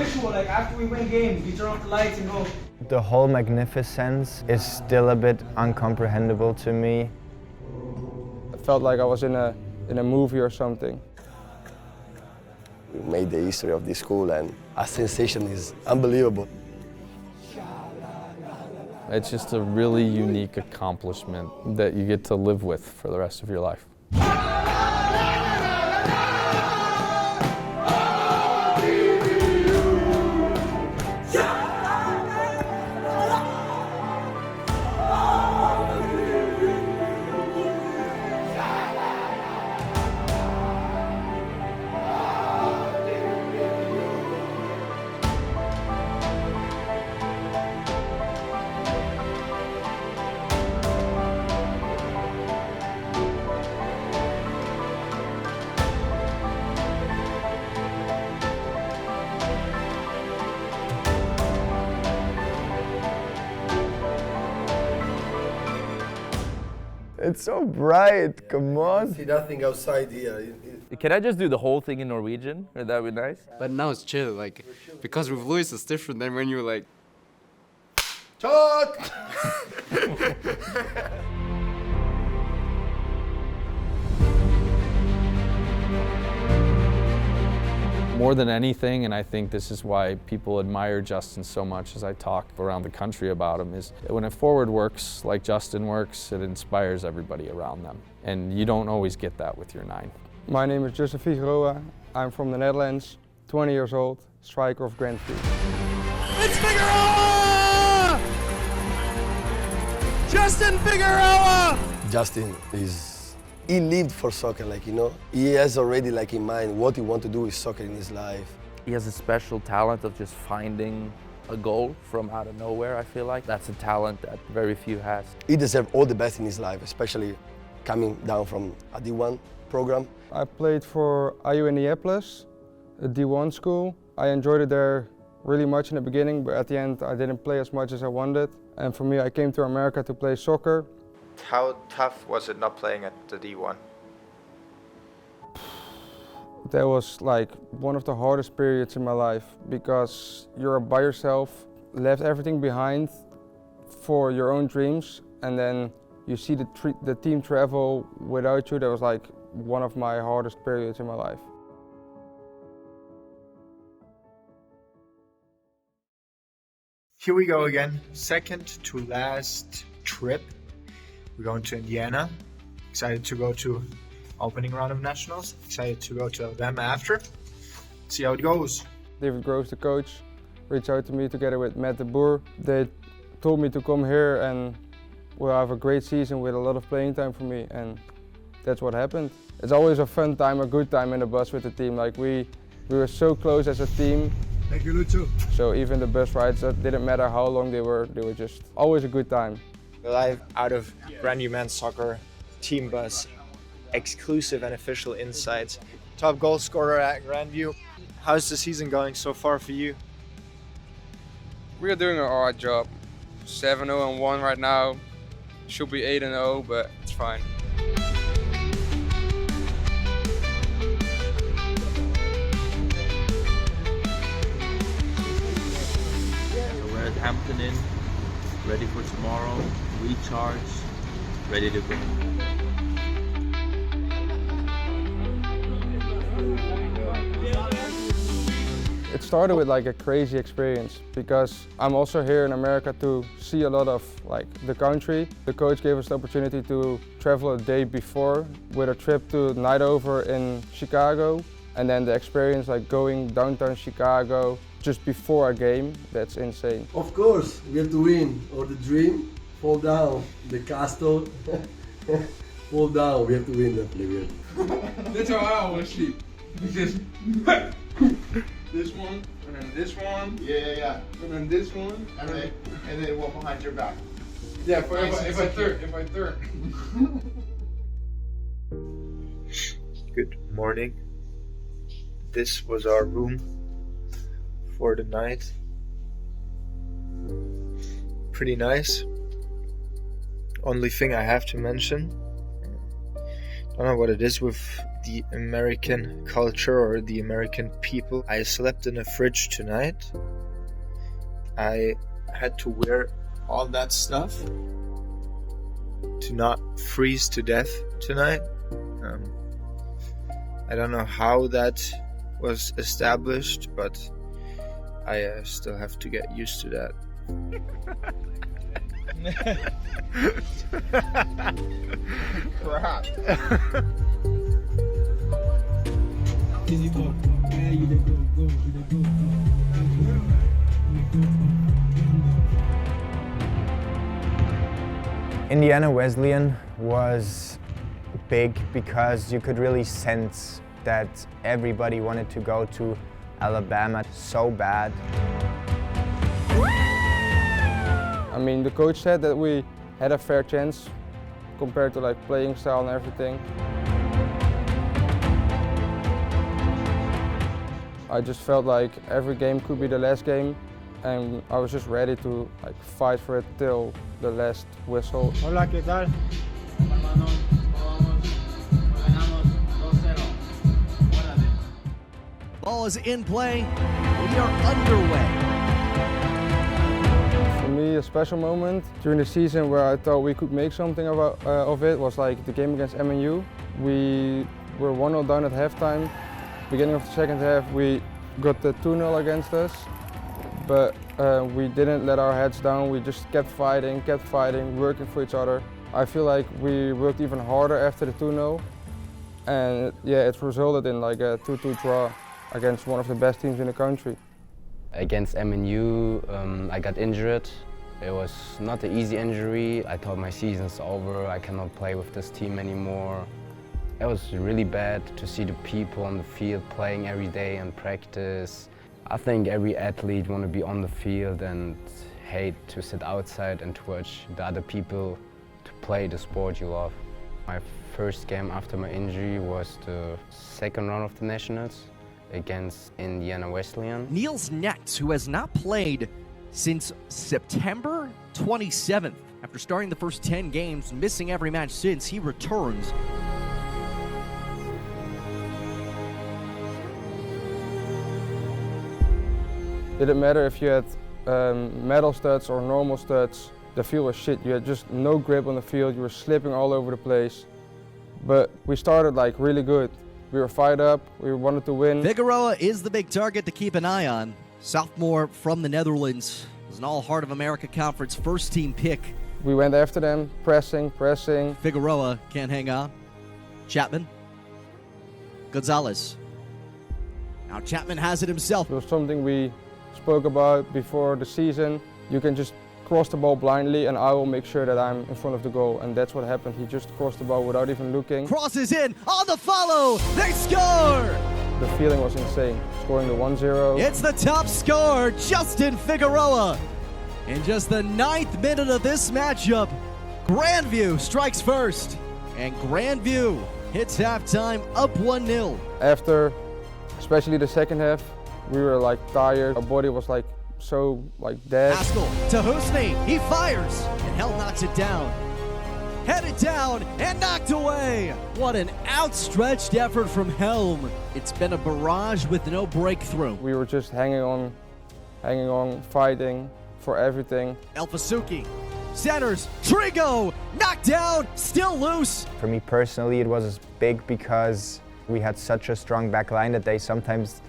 ritual, like after we win games, we turn off the lights and go. The whole magnificence is still a bit incomprehensible to me. I felt like I was in a movie or something. We made the history of this school and our sensation is unbelievable. It's just a really unique accomplishment that you get to live with for the rest of your life. It's so bright, come on. See nothing outside here. Can I just do the whole thing in Norwegian? Would that be nice? But now it's chill, like, because with Louis it's different than when you're like... Talk! More than anything, and I think this is why people admire Justin so much as I talk around the country about him, is when a forward works like Justin works, it inspires everybody around them. And you don't always get that with your 9. My name is Justin Figueroa. I'm from the Netherlands, 20 years old, striker of Grandview. It's Figueroa! Justin Figueroa! Justin he lived for soccer, like, you know. He has already like in mind what he wants to do with soccer in his life. He has a special talent of just finding a goal from out of nowhere, I feel like. That's a talent that very few has. He deserves all the best in his life, especially coming down from a D1 program. I played for IU Indianapolis, a D1 school. I enjoyed it there really much in the beginning, but at the end I didn't play as much as I wanted. And for me, I came to America to play soccer. How tough was it not playing at the D1? That was like one of the hardest periods in my life because you're by yourself, left everything behind for your own dreams, and then you see the team travel without you. That was like one of my hardest periods in my life. Here we go again, second to last trip. We're going to Indiana. Excited to go to opening round of nationals. Excited to go to Alabama after. See how it goes. David Groves, the coach, reached out to me together with Matt de Boer. They told me to come here and we'll have a great season with a lot of playing time for me, and that's what happened. It's always a fun time, a good time in the bus with the team. Like we were so close as a team. Thank you, Lucho. So even the bus rides, that didn't matter how long they were just always a good time. Live out of Grandview Men's Soccer Team Bus, exclusive and official insights. Top goal scorer at Grandview. How's the season going so far for you? We are doing an alright job. 7-0-1 right now. Should be 8-0, but it's fine. So we're at Hampton Inn, ready for tomorrow, recharge, ready to go. It started with like a crazy experience because I'm also here in America to see a lot of like the country. The coach gave us the opportunity to travel a day before with a trip to Night Over in Chicago, and then the experience like going downtown Chicago just before a game. That's insane. Of course, we have to win, or the dream fall down, the castle fall down. We have to win that play. That's how I always sleep. Just this one, and then this one. Yeah. And then this one. And then walk behind your back. Yeah, if I turn. Good morning. This was our room for the night. Pretty nice. Only thing I have to mention, don't know what it is with the American culture or the American people. I slept in a fridge tonight. I had to wear all that stuff to not freeze to death tonight. I don't know how that was established, but I still have to get used to that. Crap. Indiana Wesleyan was big because you could really sense that everybody wanted to go to Alabama so bad. I mean, the coach said that we had a fair chance compared to like playing style and everything. I just felt like every game could be the last game, and I was just ready to like fight for it till the last whistle. Hola, ¿qué tal? Ball is in play. We are underway. For me, a special moment during the season where I thought we could make something of it was like the game against MNU. We were 1-0 down at halftime. Beginning of the second half, we got the 2-0 against us, but we didn't let our heads down. We just kept fighting, working for each other. I feel like we worked even harder after the 2-0, and yeah, it resulted in like a 2-2 draw against one of the best teams in the country. Against MNU, I got injured. It was not an easy injury. I thought my season's over. I cannot play with this team anymore. It was really bad to see the people on the field playing every day and practice. I think every athlete wants to be on the field and hate to sit outside and to watch the other people to play the sport you love. My first game after my injury was the second round of the Nationals against Indiana Wesleyan. Niels Nets, who has not played since September 27th. After starting the first 10 games, missing every match since, he returns. Didn't matter if you had medal studs or normal studs, the field was shit. You had just no grip on the field, you were slipping all over the place. But we started like really good. We were fired up, we wanted to win. Figueroa is the big target to keep an eye on. Sophomore from the Netherlands, was an All Heart of America Conference first team pick. We went after them, pressing. Figueroa can't hang on. Chapman. Gonzalez. Now Chapman has it himself. It was something we spoke about before the season. You can just cross the ball blindly and I will make sure that I'm in front of the goal, and that's what happened. He just crossed the ball without even looking. Crosses in on the follow, they score! The feeling was insane, scoring the 1-0. It's the top scorer, Justin Figueroa. In just the 9th minute of this matchup, Grandview strikes first, and Grandview hits halftime up 1-0. After, especially the second half, we were like tired. Our body was like so dead. Haskell to Husney, he fires, and Helm knocks it down. Headed down and knocked away. What an outstretched effort from Helm. It's been a barrage with no breakthrough. We were just hanging on, fighting for everything. Elfasuki centers, Trigo, knocked down, still loose. For me personally, it was big because we had such a strong back line that they sometimes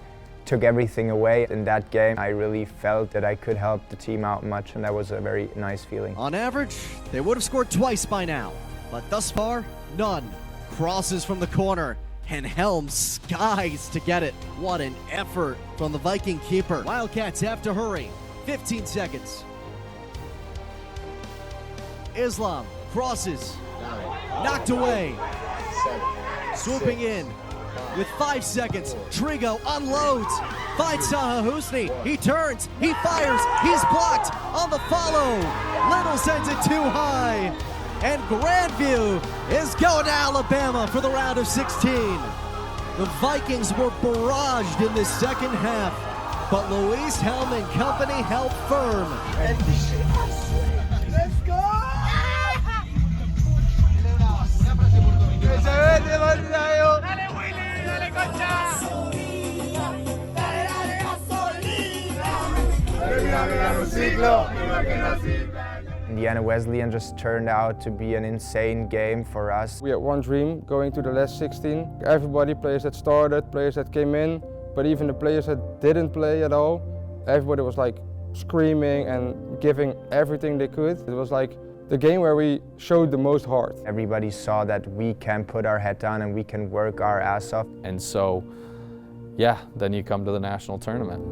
took everything away. In that game, I really felt that I could help the team out much, and that was a very nice feeling. On average, they would have scored twice by now, but thus far, none. Crosses from the corner, and Helm skies to get it. What an effort from the Viking keeper. Wildcats have to hurry. 15 seconds. Islam crosses, knocked away. Swooping in. With 5 seconds, Trigo unloads, finds Taha Husni, he turns, he fires, he's blocked on the follow. Little sends it too high, and Grandview is going to Alabama for the round of 16. The Vikings were barraged in the second half, but Luis Helm and company held firm. Let's go! Indiana Wesleyan just turned out to be an insane game for us. We had one dream, going to the last 16. Everybody, players that started, players that came in, but even the players that didn't play at all, everybody was like screaming and giving everything they could. It was like the game where we showed the most heart. Everybody saw that we can put our head down and we can work our ass off. And so, yeah, then you come to the national tournament.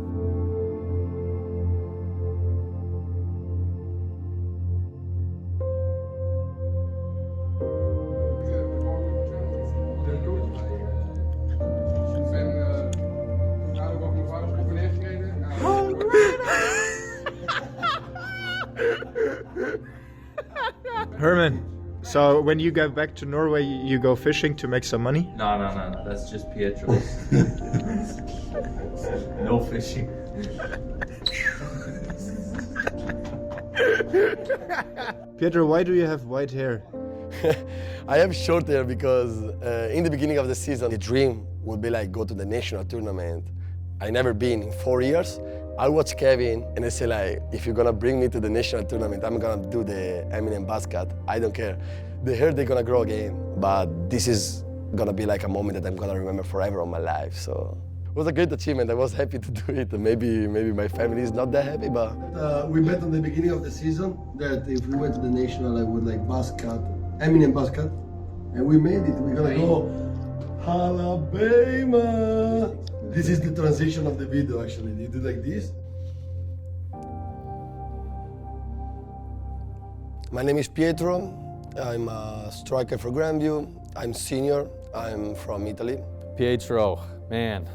Herman, so when you go back to Norway, you go fishing to make some money? No, that's just Pietro's. No fishing. Pietro, why do you have white hair? I have short hair because in the beginning of the season, the dream would be like go to the national tournament. I never been in 4 years. I watch Kevin and I say like, if you're gonna bring me to the national tournament, I'm gonna do the Eminem basket. I don't care. The hair they're gonna grow again, but this is gonna be like a moment that I'm gonna remember forever of my life. So it was a great achievement. I was happy to do it. Maybe my family is not that happy, but we bet on the beginning of the season that if we went to the national, I would like basket, Eminem basket, and we made it. We're gonna go Alabama. This is the transition of the video, actually. You do like this. my name is Pietro. I'm a striker for Grandview. I'm senior. I'm from Italy. Pietro, man.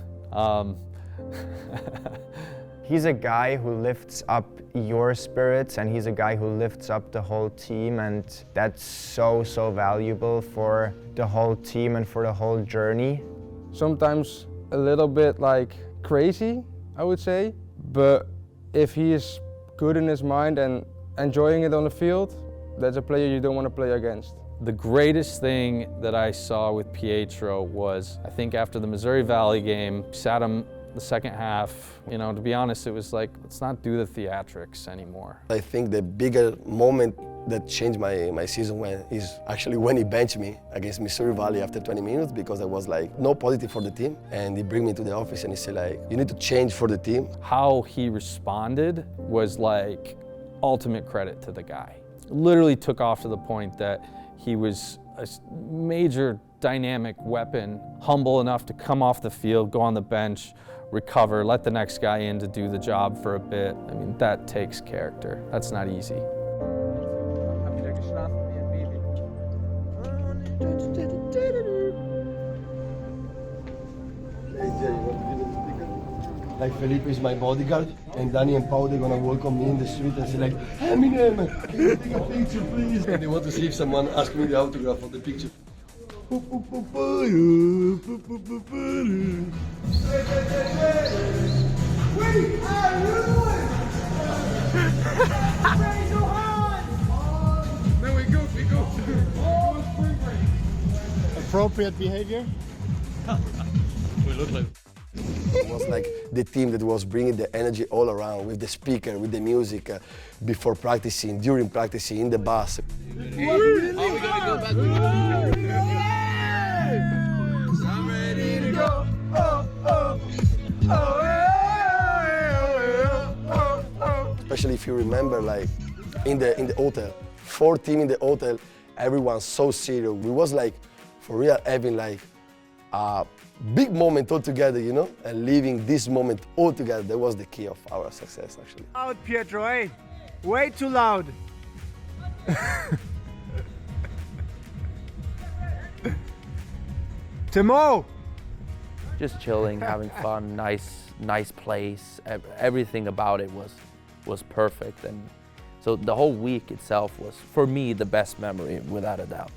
He's a guy who lifts up your spirits, and he's a guy who lifts up the whole team, and that's so valuable for the whole team and for the whole journey. Sometimes a little bit like crazy, I would say, but if he is good in his mind and enjoying it on the field, that's a player you don't want to play against. The greatest thing that I saw with Pietro was, I think after the Missouri Valley game, sat him the second half. You know, to be honest, it was like, let's not do the theatrics anymore. I think the bigger moment that changed my season is actually when he benched me against Missouri Valley after 20 minutes, because I was like, no positive for the team. And he bring me to the office and he said like, you need to change for the team. How he responded was like ultimate credit to the guy. Literally took off to the point that he was a major dynamic weapon, humble enough to come off the field, go on the bench, recover, let the next guy in to do the job for a bit. I mean, that takes character. That's not easy. Like Felipe is my bodyguard, and Danny and Pau, they're gonna welcome me in the street and say like, Eminem, can you take a picture please? And they want to see if someone asks me the autograph of the picture. Then we go. Appropriate behavior? We look like... It was like the team that was bringing the energy all around, with the speaker, with the music, before practicing, during practicing, in the bus. Especially if you remember, like in the hotel, 4 teams in the hotel, everyone's so serious. We was like, for real, having like a big moment all together, you know, and living this moment all together. That was the key of our success, actually. Loud, Pietro, eh? Way too loud. Timo! Just chilling, having fun, nice place. Everything about it was perfect, and so the whole week itself was, for me, the best memory, without a doubt.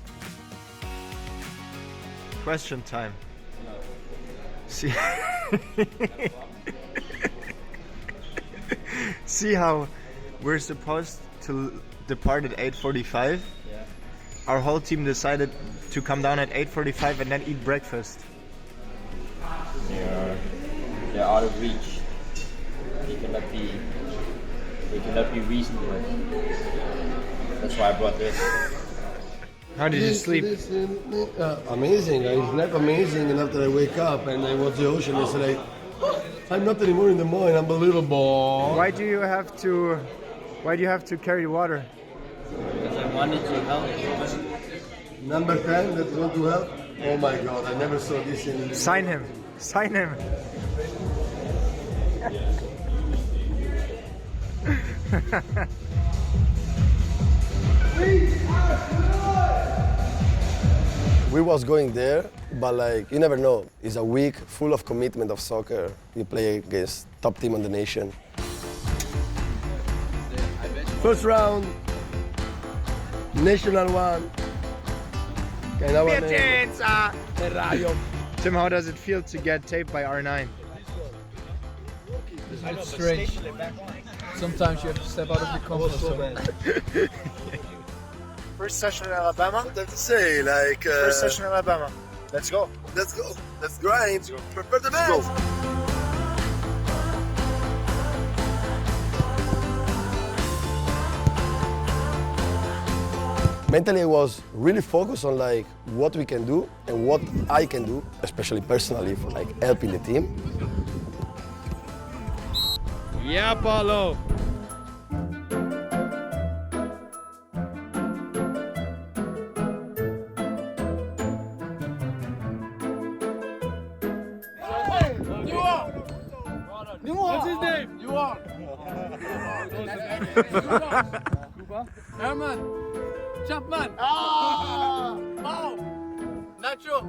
Question time. See, see how we're supposed to depart at 8:45? Yeah. Our whole team decided to come down at 8:45 and then eat breakfast. They're out of reach. You cannot be They cannot be reasoned with. That's why I brought this. How did you sleep? Amazing. I slept amazing, and after I wake up and I watch the ocean, it's like, I'm not anymore in the morning, unbelievable. Why do you have to carry water? Because I wanted to help. Number 10 that want to help? Oh my God, I never saw this in... Sign him. Sign him. We was going there, but like, you never know. It's a week full of commitment of soccer. You play against top team in the nation. First round, national one. Tim, how does it feel to get taped by R9? It's strange. Sometimes you have to step out of your comfort zone. First session in Alabama? What to say, like... First session in Alabama. Let's go. Let's go. Let's grind. Prepare the best. Mentally, I was really focused on like what we can do and what I can do, especially personally for like helping the team. Yeah, Paulo. What's his name? You are. Herman. Chapman. Oh. Nacho.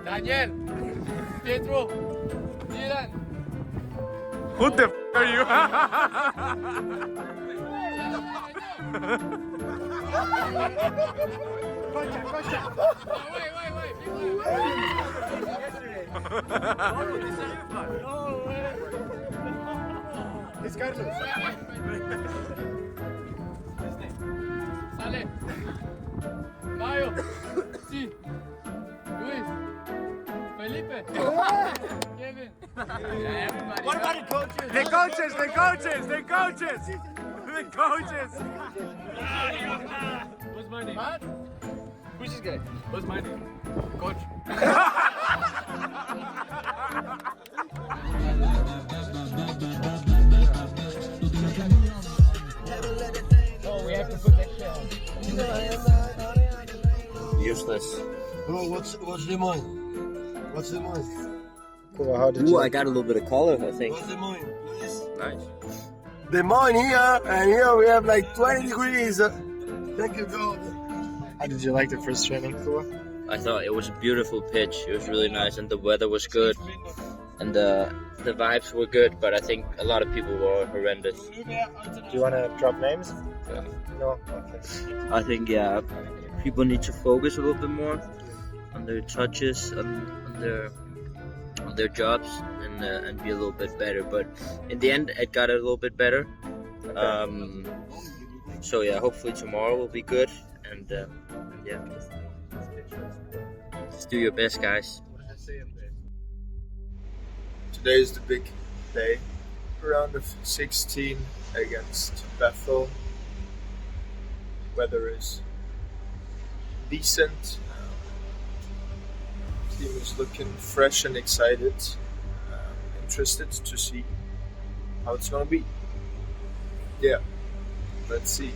Daniel. Pietro. Dylan. Who the f are you? It's Carlos. Sale. Mayo. Sí. Luis. Felipe. Kevin. What about the coaches? The coaches, the coaches, the coaches. The coaches. What's my name? What? Who's this guy? What's my name? Coach. Oh, we have to put that shit on. Useless. Bro, what's the mind? What's the mind? Cool, how did Ooh, you... I got a little bit of color, I think. What's the mind? Nice. The mind here, and here we have like 20 degrees. Thank you, God. How did you like the first training, Kua? I thought it was a beautiful pitch. It was really nice, and the weather was good, and the vibes were good. But I think a lot of people were horrendous. Do you want to drop names? Yeah. No? Okay. I think people need to focus a little bit more on their touches, on their jobs, and be a little bit better. But in the end, it got a little bit better. So yeah, hopefully tomorrow will be good, and yeah, just do your best, guys. Today is the big day. Round of 16 against Bethel. Weather is decent. Team is looking fresh and excited. Interested to see how it's gonna be. Yeah, let's see.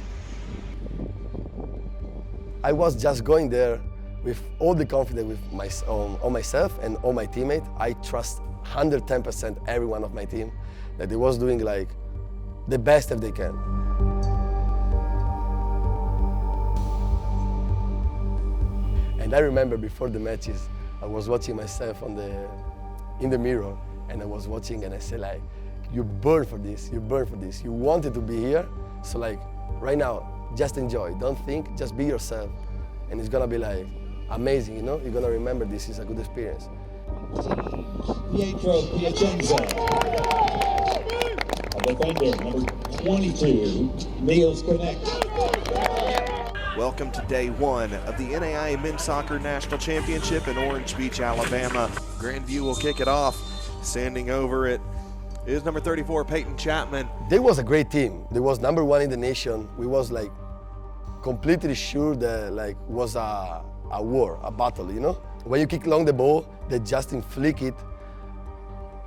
I was just going there with all the confidence with on myself and all my teammates. I trust 110% every one of my team that they was doing like the best that they can. And I remember before the matches, I was watching myself in the mirror, and I was watching and I said like, you burn for this, you burn for this. You wanted to be here, so like right now, just enjoy. Don't think, just be yourself. And it's gonna be like amazing, you know? You're gonna remember this is a good experience. Pietro Piacenza. A defender, number 22, Niels Connect. Welcome to day one of the NAIA Men's Soccer National Championship in Orange Beach, Alabama. Grandview will kick it off, sending over it is number 34, Peyton Chapman. They was a great team. They was #1 in the nation. We was like completely sure that like was a war, a battle, you know? When you kick long the ball, they Justin flick it.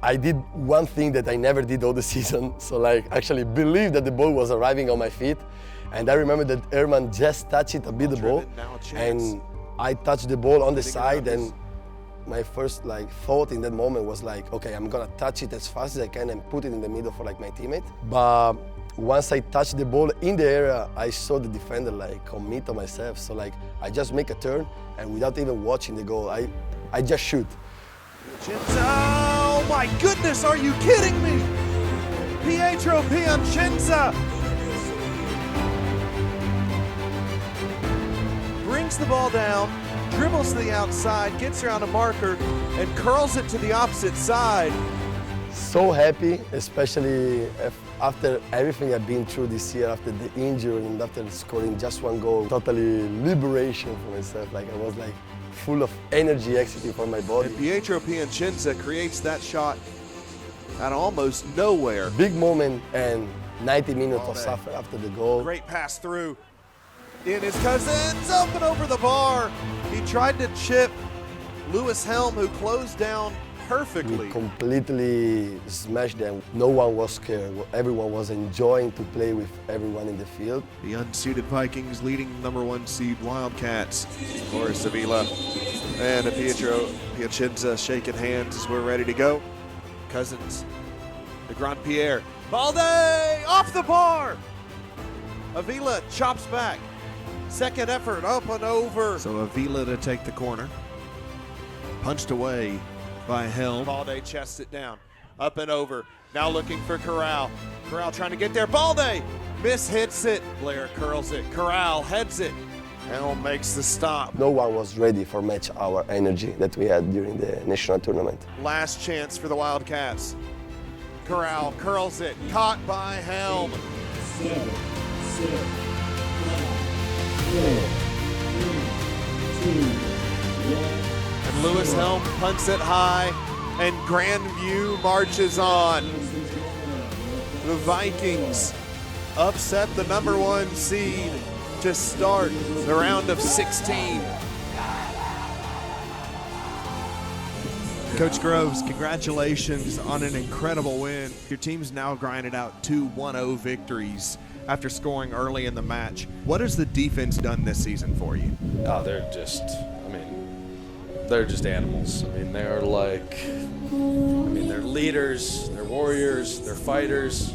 I did one thing that I never did all the season. So like actually believe that the ball was arriving on my feet. And I remember that Herman just touched it a bit the ball. And I touched the ball on the side, and my first like thought in that moment was like, okay, I'm gonna touch it as fast as I can and put it in the middle for like my teammate. But once I touched the ball in the area, I saw the defender like commit on myself. So like I just make a turn, and without even watching the goal, I just shoot. Oh my goodness, are you kidding me? Pietro Piacenza brings the ball down, dribbles to the outside, gets around a marker, and curls it to the opposite side. So happy, especially after everything I've been through this year, after the injury and after scoring just one goal. Totally liberation for myself. Like I was like full of energy exiting from my body. And Pietro Piacenza creates that shot out of almost nowhere. Big moment and 90 minutes of suffer after the goal. Great pass through. In his Cousins, up and over the bar. He tried to chip Lewis Helm, who closed down perfectly. We completely smashed them. No one was scared. Everyone was enjoying to play with everyone in the field. The unseeded Vikings leading #1 seed Wildcats. Boris Avila and Pietro Piacenza shaking hands as we're ready to go. Cousins, the Grand Pierre. Balde off the bar. Avila chops back. Second effort, up and over. So Avila to take the corner. Punched away by Helm. Balde chests it down, up and over. Now looking for Corral. Corral trying to get there. Balde mishits it. Blair curls it. Corral heads it. Helm makes the stop. No one was ready for match our energy that we had during the national tournament. Last chance for the Wildcats. Corral curls it. Caught by Helm. 7, 6, 5, 4, 3, 2, 1. And Lewis Helm punts it high, and Grandview marches on. The Vikings upset the #1 seed to start the round of 16. Coach Groves, congratulations on an incredible win. Your team's now grinded out 2 1-0 victories after scoring early in the match. What has the defense done this season for you? Oh, they're just animals. I mean, they're they're leaders, they're warriors, they're fighters.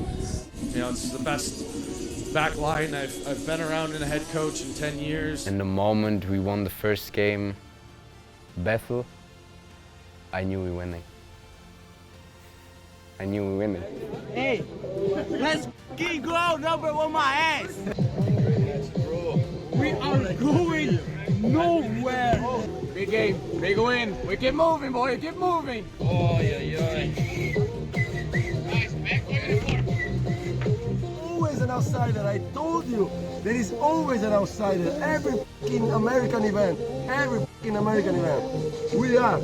You know, it's the best back line I've been around in a head coach in 10 years. In the moment we won the first game, Bethel, I knew we were winning. I knew we were winning. Hey, let's go out #1 my ass. We are going nowhere. Big game, big win. We keep moving, boy, keep moving. Oh, yeah. Always an outsider, I told you. There is always an outsider. Every fucking American event. We are.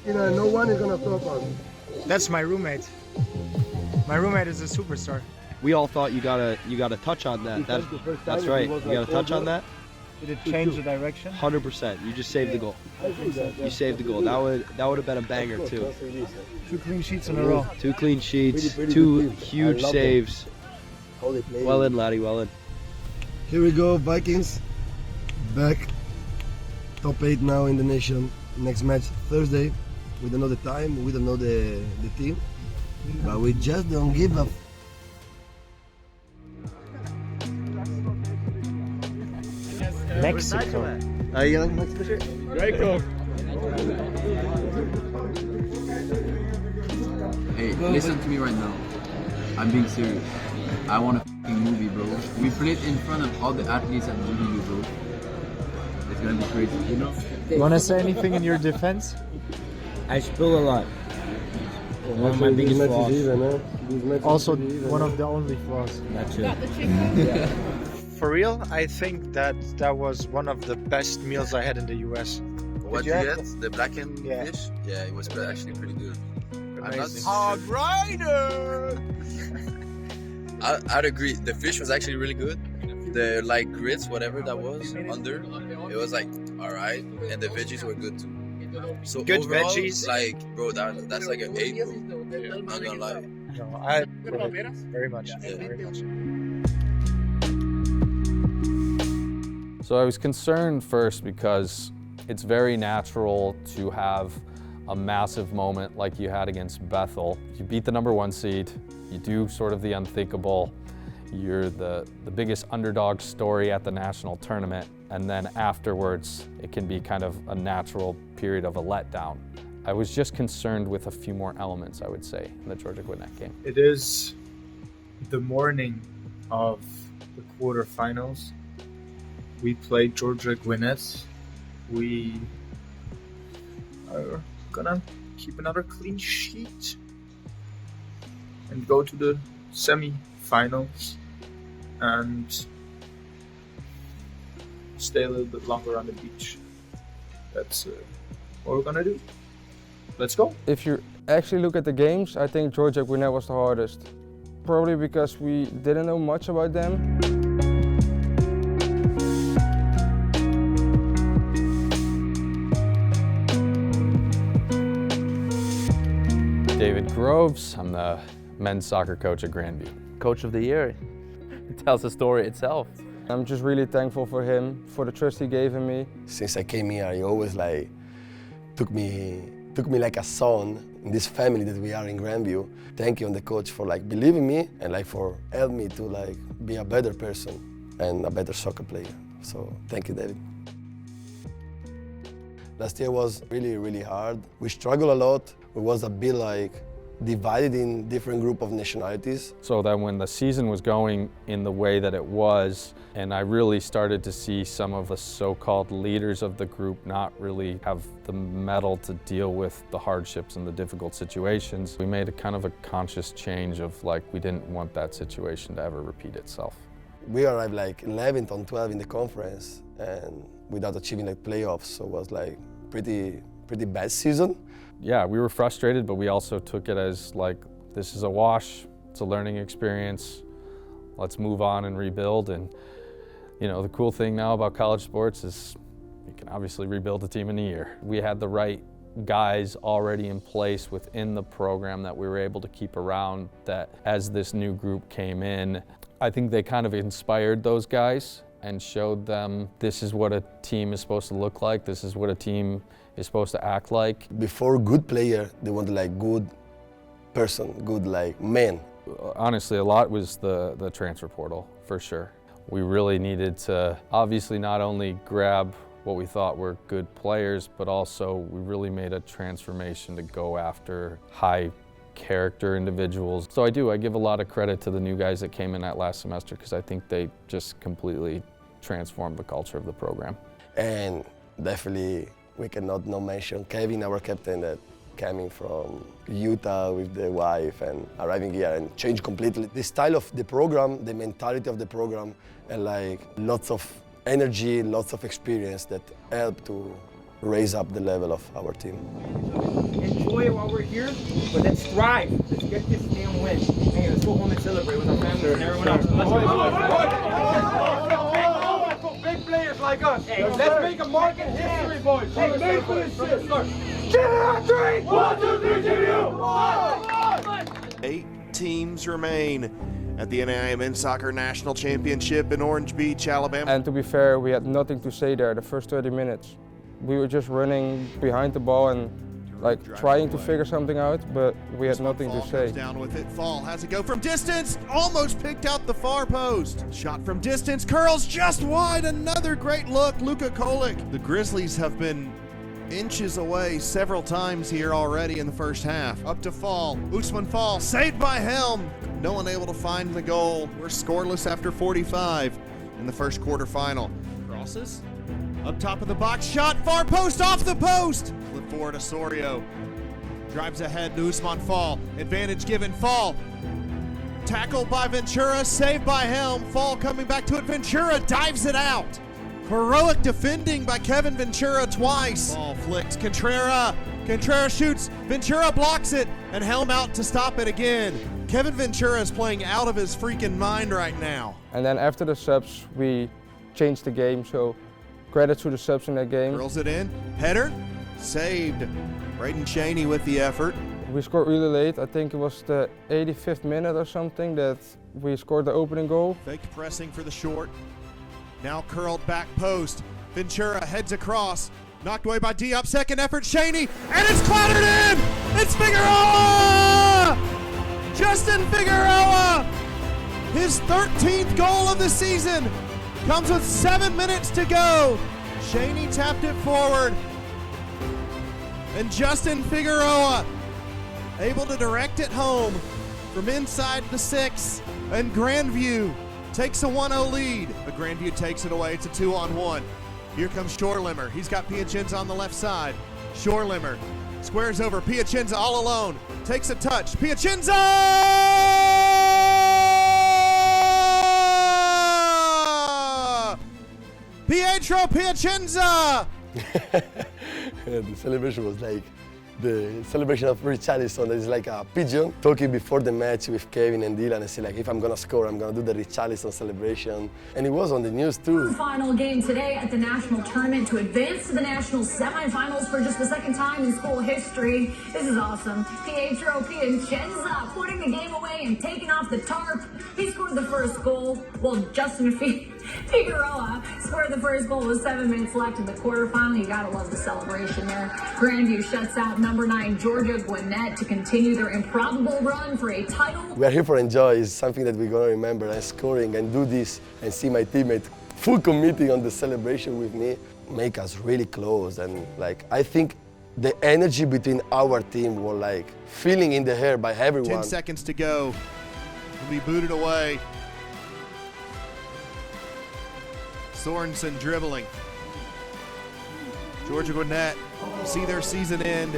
You know, no one is gonna stop us. That's my roommate. My roommate is a superstar. We all thought you got a touch on that. That's right. You got a touch on that. Did it change the direction? 100%. You just saved the goal. You saved the goal. That would have been a banger too. 2 clean sheets in a row. 2 clean sheets. 2 huge saves. Well in, laddie. Well in. Here we go, Vikings. Back. Top 8 now in the nation. Next match Thursday. We don't know the time. We don't know the team. But we just don't give up. Mexico. Are you like Mexico? Mexico. Hey, listen to me right now. I'm being serious. I want a f***ing movie, bro. We play it in front of all the athletes at the movie, bro. It's gonna be crazy, you know? Wanna say anything in your defense? I spill a lot. One of my biggest flaws. Also, one of the only flaws. That's it. For real, I think that was one of the best meals I had in the US. What did you get? The blackened fish? Yeah, it was actually pretty good. Amazing. Hard rider! I'd agree. The fish was actually really good. The like grits, whatever that was under, it was like alright, and the veggies were good too. So Good overall, veggies. Like bro, that's like an 8, bro. Not gonna lie. No, I love it very much. Very much. So I was concerned first because it's very natural to have a massive moment like you had against Bethel. You beat the #1 seed, you do sort of the unthinkable, you're the biggest underdog story at the national tournament, and then afterwards it can be kind of a natural period of a letdown. I was just concerned with a few more elements, I would say, in the Georgia Gwinnett game. It is the morning of the quarterfinals. We played Georgia Gwinnett. We are gonna keep another clean sheet and go to the semifinals and stay a little bit longer on the beach. That's what we're gonna do. Let's go. If you actually look at the games, I think Georgia Gwinnett was the hardest. Probably because we didn't know much about them. David Groves, I'm the men's soccer coach at Grandview. Coach of the year. It tells the story itself. I'm just really thankful for him, for the trust he gave in me. Since I came here, he always like took me like a son in this family that we are in Grandview. Thank you on the coach for like believing me and like for helping me to like be a better person and a better soccer player. So thank you, David. Last year was really, really hard. We struggled a lot. We was a bit like divided in different group of nationalities. So that when the season was going in the way that it was, and I really started to see some of the so-called leaders of the group not really have the mettle to deal with the hardships and the difficult situations, we made a kind of a conscious change of like, we didn't want that situation to ever repeat itself. We arrived like 11th on 12 in the conference and without achieving like playoffs, so it was like pretty bad season. Yeah, we were frustrated, but we also took it as like, this is a wash, it's a learning experience, let's move on and rebuild. And you know, the cool thing now about college sports is you can obviously rebuild a team in a year. We had the right guys already in place within the program that we were able to keep around, that as this new group came in, I think they kind of inspired those guys and showed them this is what a team is supposed to look like, this is what a team is supposed to act like. Before good player, they wanted like good person, good like man. Honestly, a lot was the transfer portal, for sure. We really needed to obviously not only grab what we thought were good players, but also we really made a transformation to go after high character individuals. So I give a lot of credit to the new guys that came in that last semester because I think they just completely transformed the culture of the program. And definitely we cannot not mention Kevin, our captain, that coming from Utah with the wife and arriving here and changed completely the style of the program, the mentality of the program, and like lots of energy, lots of experience that helped to raise up the level of our team. Enjoy it while we're here, but let's strive. Let's get this damn win. Hey, let's go home and celebrate with our family and everyone else. Big players like us. Hey, let's make a mark in history, boys. Hey, make this shit. Give it a 3! 1, 2, 3, give you! 8 teams remain at the NAIA Men's Soccer National Championship in Orange Beach, Alabama. And to be fair, we had nothing to say there the first 30 minutes. We were just running behind the ball and like trying to figure something out, but we had nothing to say. Down with it. Fall has it go from distance, almost picked out the far post. Shot from distance, curls just wide. Another great look, Luka Kolik. The Grizzlies have been inches away several times here already in the first half. Up to Fall, Usman Fall, saved by Helm. No one able to find the goal. We're scoreless after 45 in the first quarterfinal. Crosses, up top of the box, shot, far post, off the post. Flip forward, Osorio drives ahead to Usman Fall. Advantage given, Fall. Tackled by Ventura, saved by Helm. Fall coming back to it, Ventura dives it out. Heroic defending by Kevin Ventura twice. Ball flicked, Contreras Contreras shoots, Ventura blocks it, and Helm out to stop it again. Kevin Ventura is playing out of his freaking mind right now. And then after the subs, we changed the game, so credit to the subs in that game. Curls it in, header, saved. Braden Cheney with the effort. We scored really late. I think it was the 85th minute or something that we scored the opening goal. Fake pressing for the short. Now curled back post. Ventura heads across. Knocked away by Diop. Second effort, Cheney. And it's clattered in! It's Figueroa! Justin Figueroa! His 13th goal of the season comes with 7 minutes to go. Cheney tapped it forward. And Justin Figueroa able to direct it home from inside the 6. And Grandview takes a 1-0 lead. But Grandview takes it away. It's a 2-on-1. Here comes Shorlimmer. He's got Piacenza on the left side. Shorlimmer squares over. Piacenza all alone. Takes a touch. Piacenza! Pietro Piacenza! The celebration was like the celebration of Richarlison. It's like a pigeon. Talking before the match with Kevin and Dylan, I said, like, if I'm gonna score, I'm gonna do the Richarlison celebration. And it was on the news too. Final game today at the national tournament to advance to the national semifinals for just the second time in school history. This is awesome. Pietro Piacenza putting the game away and taking off the tarp. He scored the first goal. Well, Justin Figueroa scored the first goal with 7 minutes left in the quarterfinal. You gotta love the celebration there. Grandview shuts out number 9 Georgia Gwinnett to continue their improbable run for a title. We are here for enjoy. It's something that we're gonna remember. And scoring and do this and see my teammate full committing on the celebration with me make us really close. And like I think the energy between our team was like feeling in the air by everyone. 10 seconds to go. Will be booted away. Sorensen dribbling. Georgia Gwinnett see their season end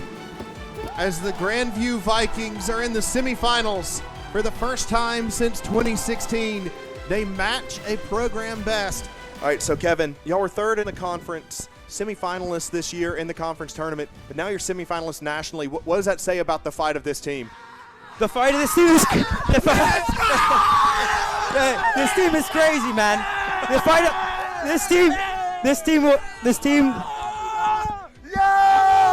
as the Grandview Vikings are in the semifinals for the first time since 2016. They match a program best. All right, so Kevin, y'all were third in the conference, semifinalists this year in the conference tournament, but now you're semifinalists nationally. What does that say about the fight of this team? The fight of this team is this team is crazy, man. The fight of this team.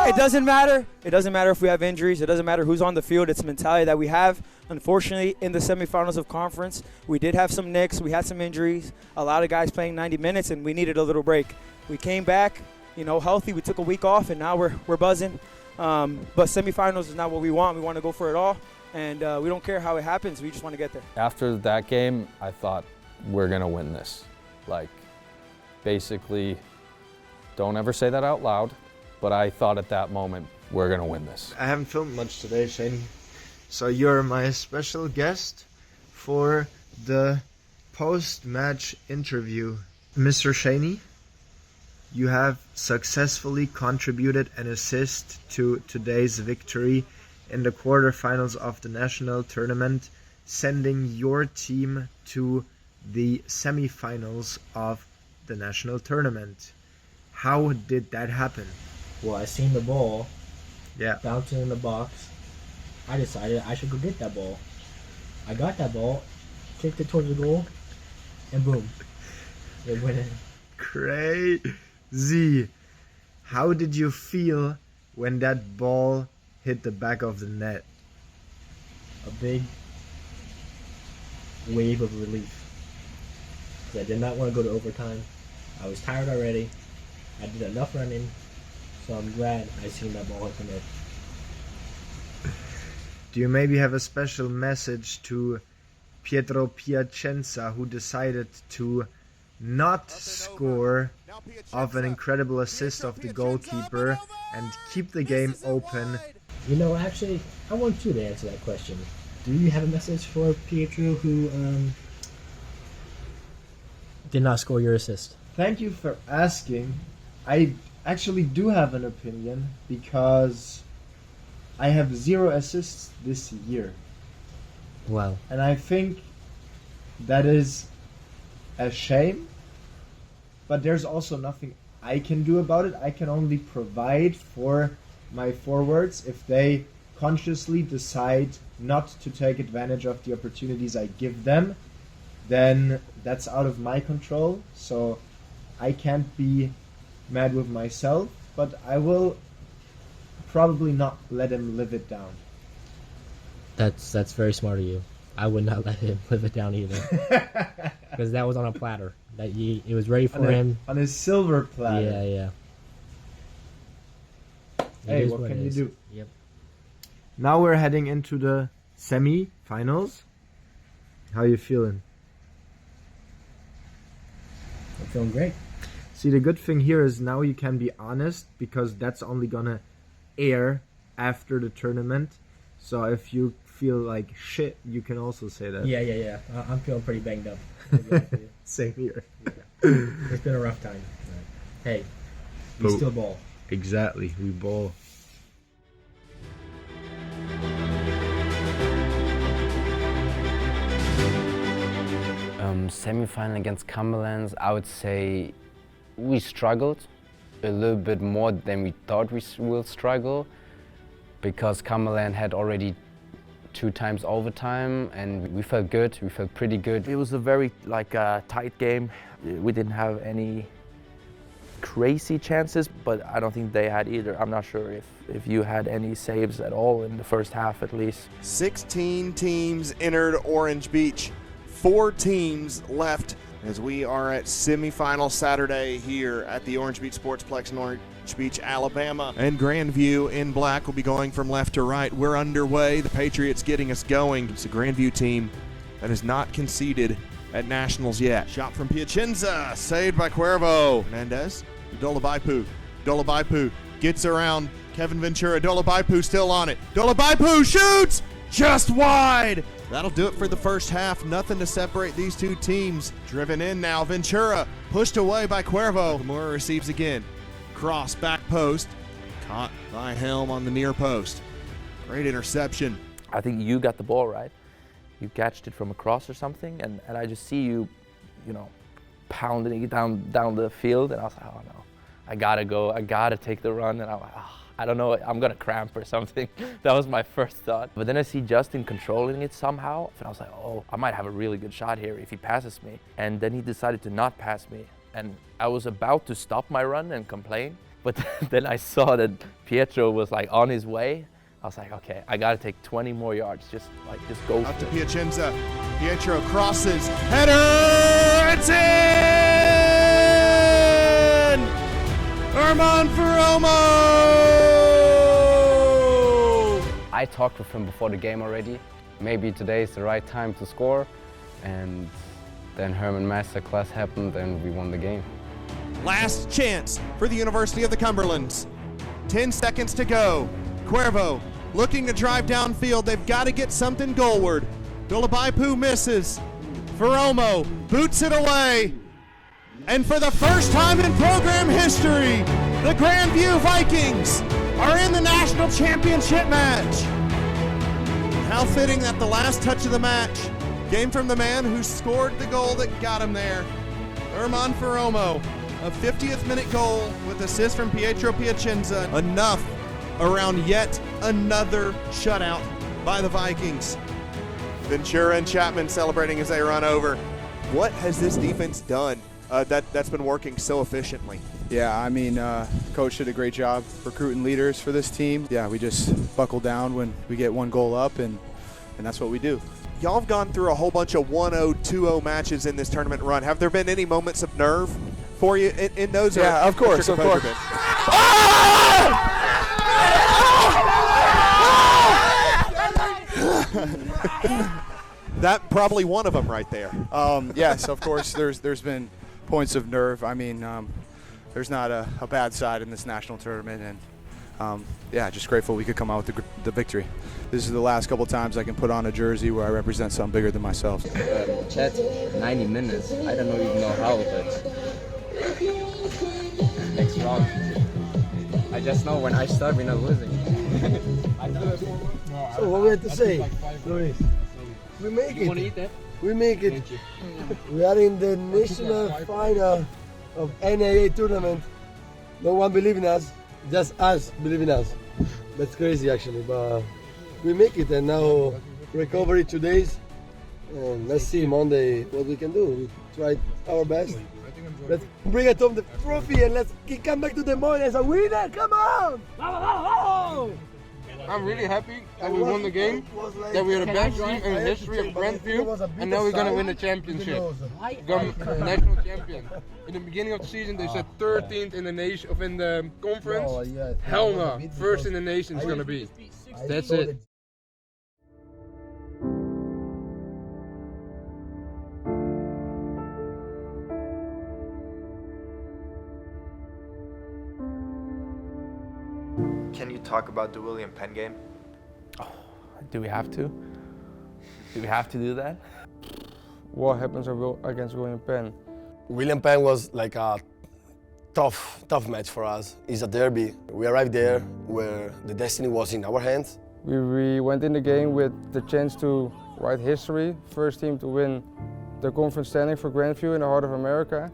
It doesn't matter. It doesn't matter if we have injuries. It doesn't matter who's on the field. It's the mentality that we have. Unfortunately, in the semifinals of conference, we did have some nicks. We had some injuries. A lot of guys playing 90 minutes, and we needed a little break. We came back, healthy. We took a week off, and now we're buzzing. But semifinals is not what we want. We want to go for it all, and we don't care how it happens. We just want to get there. After that game, I thought we're gonna win this. Like, basically, don't ever say that out loud. But I thought at that moment, we're going to win this. I haven't filmed much today, Shane. So you're my special guest for the post-match interview. Mr. Shaney, you have successfully contributed an assist to today's victory in the quarterfinals of the national tournament, sending your team to the semifinals of the national tournament. How did that happen? Well, I seen the ball bouncing in the box. I decided I should go get that ball. I got that ball, kicked it towards the goal, and boom, it went in. Crazy. How did you feel when that ball hit the back of the net? A big wave of relief. Because I did not want to go to overtime. I was tired already. I did enough running. So I'm glad I seen that ball hit the net. Do you maybe have a special message to Pietro Piacenza, who decided to not score off an incredible assist of the goalkeeper and keep the game open? Actually, I want you to answer that question. Do you have a message for Pietro, who did not score your assist? Thank you for asking. I actually do have an opinion because I have 0 assists this year. Wow. And I think that is a shame, but there's also nothing I can do about it. I can only provide for my forwards, if they consciously decide not to take advantage of the opportunities I give them, then that's out of my control. So I can't be mad with myself, but I will probably not let him live it down. That's very smart of you. I would not let him live it down either, because that was on a platter. It was ready for him on his silver platter. Yeah. Hey, what can you do? Yep. Now we're heading into the semi-finals. How you feeling? I'm feeling great. See, the good thing here is now you can be honest, because that's only gonna air after the tournament. So if you feel like shit, you can also say that. Yeah. I'm feeling pretty banged up. Same here. It's been a rough time. Hey, we still ball. Exactly, we ball. Semi-final against Cumberland, I would say we struggled a little bit more than we thought we will struggle, because Cumberland had already 2 times overtime, and we felt good. We felt pretty good. It was a very tight game. We didn't have any crazy chances, but I don't think they had either. I'm not sure if you had any saves at all in the first half, at least. 16 teams entered Orange Beach. 4 teams left as we are at semifinal Saturday here at the Orange Beach Sportsplex in Orange Beach, Alabama. And Grandview in black will be going from left to right. We're underway. The Patriots getting us going. It's a Grandview team that has not conceded at Nationals yet. Shot from Piacenza, saved by Cuervo. Hernandez, Dolabaipu. Dolabaipu gets around Kevin Ventura. Dolabaipu still on it. Dolabaipu shoots! Just wide! That'll do it for the first half. Nothing to separate these two teams. Driven in now, Ventura pushed away by Cuervo. Gamura receives again. Cross, back post. Caught by Helm on the near post. Great interception. I think you got the ball right. You catched it from across or something, and I just see you, pounding it down the field, and I was like, oh no, I gotta go, I gotta take the run, and I'm like, I don't know, I'm gonna cramp or something. That was my first thought. But then I see Justin controlling it somehow, and I was like, oh, I might have a really good shot here if he passes me. And then he decided to not pass me, and I was about to stop my run and complain, but then I saw that Pietro was on his way. I was like, okay, I gotta take 20 more yards, just go. Up to Piacenza. Pietro crosses. Header! It's in! Armand Ferromo! I talked with him before the game already. Maybe today is the right time to score. And then Herman Masterclass happened and we won the game. Last chance for the University of the Cumberlands. 10 seconds to go. Cuervo looking to drive downfield. They've got to get something goalward. Dolabaipu misses. Ferromo boots it away. And for the first time in program history, the Grandview Vikings are in the national championship match. How fitting that the last touch of the match came from the man who scored the goal that got him there. Armand Ferromo, a 50th minute goal with assist from Pietro Piacenza. Enough around yet another shutout by the Vikings. Ventura and Chapman celebrating as they run over. What has this defense done that's been working so efficiently? Yeah, I mean, Coach did a great job recruiting leaders for this team. Yeah, we just buckle down when we get one goal up, and that's what we do. Y'all have gone through a whole bunch of 1-0, 2-0 matches in this tournament run. Have there been any moments of nerve for you in those? Yeah, of course, of course. That probably one of them right there. Yes, of course. There's been points of nerve. I mean, there's not a bad side in this national tournament, and yeah, just grateful we could come out with the victory. This is the last couple times I can put on a jersey where I represent something bigger than myself. Chat, 90 minutes. I don't even know how, but next round. I just know when I start, we're not losing. So what we have to say, Luis? We make it. You want to eat that? We make it. We are in the national final of NAIA tournament. No one believed in us. just us, believe in us. That's crazy actually, but we make it, and now recovery 2 days, and let's see Monday what we can do. We tried our best. Let's bring it home the trophy and let's come back to the morning as a winner. Come on! I'm really happy that we won the game, that we're the best team in the history of Grandview, and now we're going to win the championship. Become national champion. In the beginning of the season, they said 13th in the nation, of in the conference. Helm, first in the nation is going to be. That's it. Can you talk about the William Penn game? Oh, do we have to? Do we have to do that? What happens against William Penn? William Penn was like a tough match for us. It's a derby. We arrived there where the destiny was in our hands. We went in the game with the chance to write history, first team to win the conference standing for Grandview in the heart of America.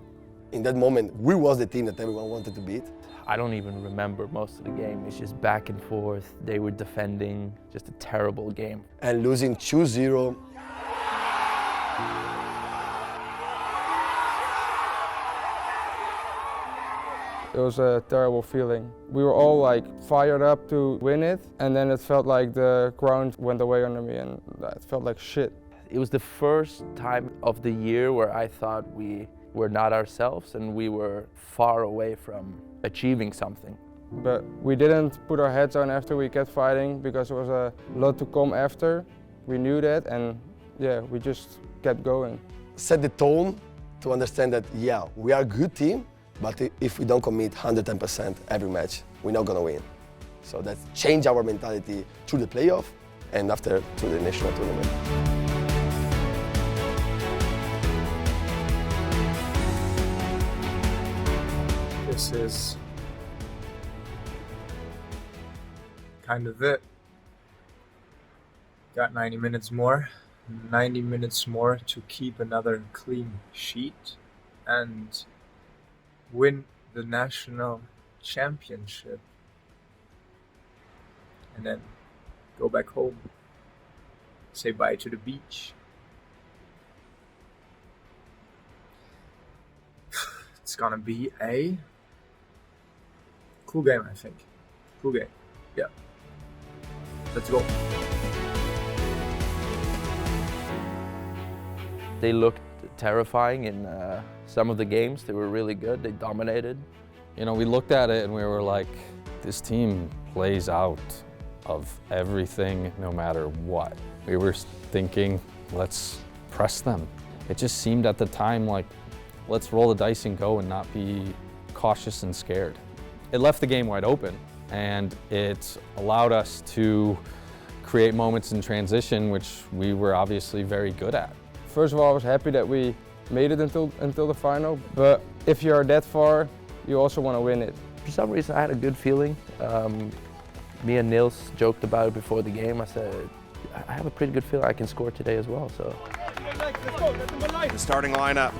In that moment, we was the team that everyone wanted to beat. I don't even remember most of the game. It's just back and forth. They were defending, just a terrible game. And losing 2-0. It was a terrible feeling. We were all like fired up to win it, and then it felt like the ground went away under me, and it felt like shit. It was the first time of the year where I thought we were not ourselves and we were far away from achieving something. But we didn't put our heads down after. We kept fighting because there was a lot to come after. We knew that, and yeah, we just kept going. Set the tone to understand that, yeah, we are a good team, but if we don't commit 110% every match, we're not gonna win. So that changed our mentality through the playoff and after to the national tournament. This is kind of it. Got 90 minutes more. 90 minutes more to keep another clean sheet and win the national championship. And then go back home. Say bye to the beach. It's gonna be a cool game, I think. Cool game. Yeah. Let's go. They looked terrifying in some of the games. They were really good. They dominated. You know, we looked at it and we were like, this team plays out of everything no matter what. We were thinking, let's press them. It just seemed at the time like, let's roll the dice and go and not be cautious and scared. It left the game wide open, and it allowed us to create moments in transition, which we were obviously very good at. First of all, I was happy that we made it until the final, but if you are that far, you also want to win it. For some reason, I had a good feeling. Me and Niels joked about it before the game. I said, I have a pretty good feeling I can score today as well. So. The starting lineup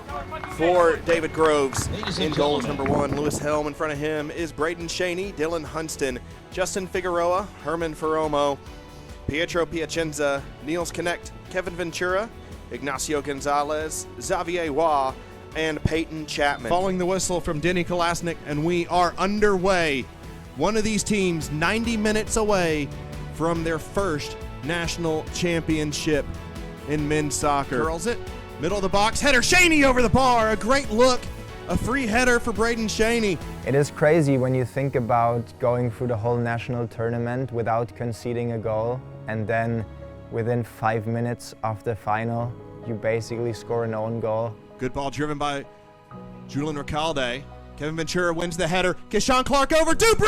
for David Groves. In goal is number 1, Lewis Helm. In front of him is Braden Shaney, Dylan Hunston, Justin Figueroa, Herman Ferromo, Pietro Piacenza, Niels Connect, Kevin Ventura, Ignacio Gonzalez, Xavier Waugh, and Peyton Chapman. Following the whistle from Denny Kolasnik, and we are underway. One of these teams 90 minutes away from their first national championship in men's soccer. Curls it, middle of the box, header, Shaney over the bar, a great look, a free header for Braden Shaney. It is crazy when you think about going through the whole national tournament without conceding a goal, and then within 5 minutes of the final, you basically score an own goal. Good ball driven by Julian Recalde. Kevin Ventura wins the header. Keshawn Clark over Dupree!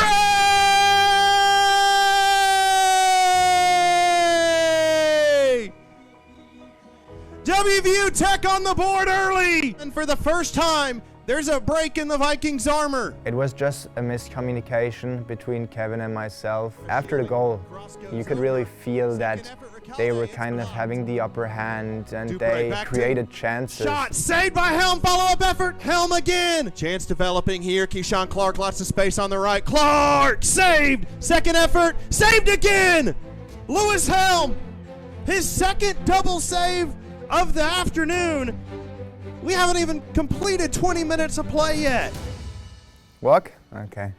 WVU Tech on the board early! And for the first time, There's a break in the Vikings' armor. It was just a miscommunication between Kevin and myself. After the goal, you could really feel that they were kind of having the upper hand and they created chances. Shot saved by Helm, follow-up effort, Helm again. Chance developing here, Keyshawn Clark, lots of space on the right. Clark saved, second effort, saved again. Lewis Helm, his second double save of the afternoon. We haven't even completed 20 minutes of play yet. Walk? Okay.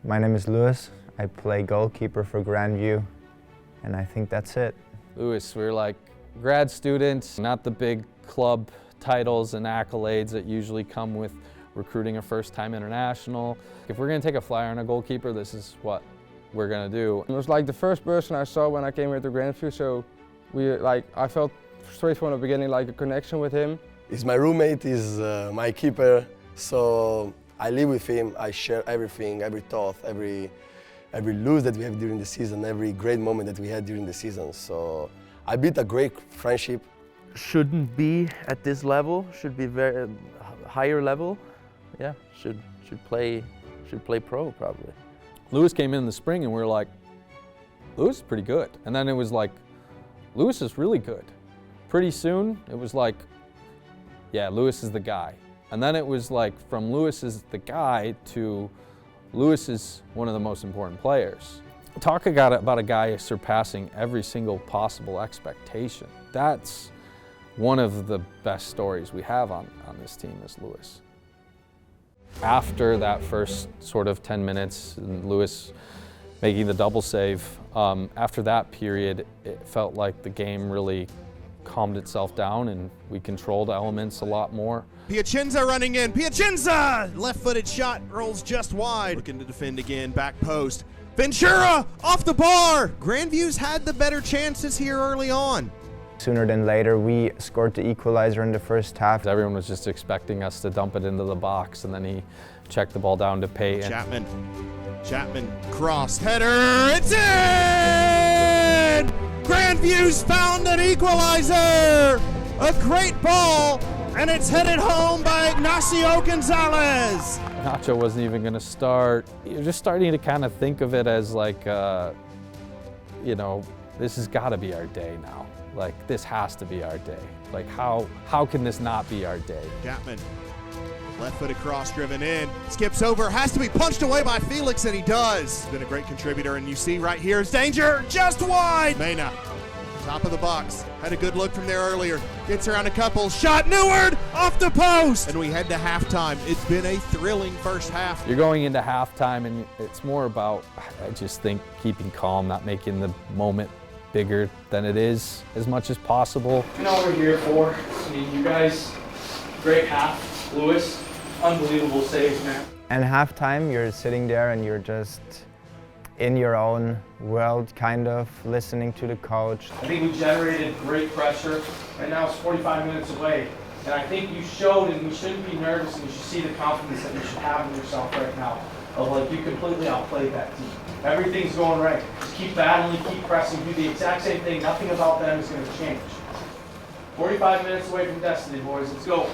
My name is Lewis. I play goalkeeper for Grandview, and I think that's it. Lewis, we're like grad students, not the big club titles and accolades that usually come with recruiting a first-time international. If we're gonna take a flyer on a goalkeeper, this is what we're gonna do. It was like the first person I saw when I came here to Grandview, so I felt straight from the beginning like a connection with him. He's my roommate, he's my keeper, so I live with him, I share everything, every thought, every lose that we have during the season, every great moment that we had during the season. So I built a great friendship. Shouldn't be at this level, should be very higher level. Yeah, should play pro probably. Lewis came in the spring and we were like, Lewis is pretty good. And then it was like, Lewis is really good. Pretty soon it was like, yeah, Lewis is the guy. And then it was like from Lewis is the guy to Lewis is one of the most important players. Talk about a guy surpassing every single possible expectation. That's one of the best stories we have on this team is Lewis. After that first sort of 10 minutes, and Lewis making the double save, after that period, it felt like the game really calmed itself down and we controlled elements a lot more. Piacenza running in, Piacenza! Left-footed shot, rolls just wide. Looking to defend again, back post. Ventura, off the bar! Grandview's had the better chances here early on. Sooner than later, we scored the equalizer in the first half. Everyone was just expecting us to dump it into the box, and then he checked the ball down to Peyton. Chapman, cross, header, it's in! Grandview's found an equalizer! A great ball, and it's headed home by Ignacio Gonzalez. Nacho wasn't even going to start. You're just starting to kind of think of it as like, you know, this has got to be our day now. Like, this has to be our day. Like, how can this not be our day? Chapman, left-footed cross driven in, skips over, has to be punched away by Felix, and he does. Been a great contributor, and you see right here is danger, just wide. Mena, top of the box, had a good look from there earlier, gets around a couple, shot Neward, off the post. And we head to halftime. It's been a thrilling first half. You're going into halftime, and it's more about, I just think, keeping calm, not making the moment bigger than it is as much as possible. You know what we're here for. I mean, you guys, great half. Lewis, unbelievable saves, man. And halftime, you're sitting there and you're just in your own world, kind of, listening to the coach. I think we generated great pressure. Right now it's 45 minutes away. And I think you showed, and we shouldn't be nervous, and you should see the confidence that you should have in yourself right now. Of like, you completely outplayed that team. Everything's going right. Just keep battling, keep pressing, do the exact same thing. Nothing about them is going to change. 45 minutes away from destiny, boys. Let's go.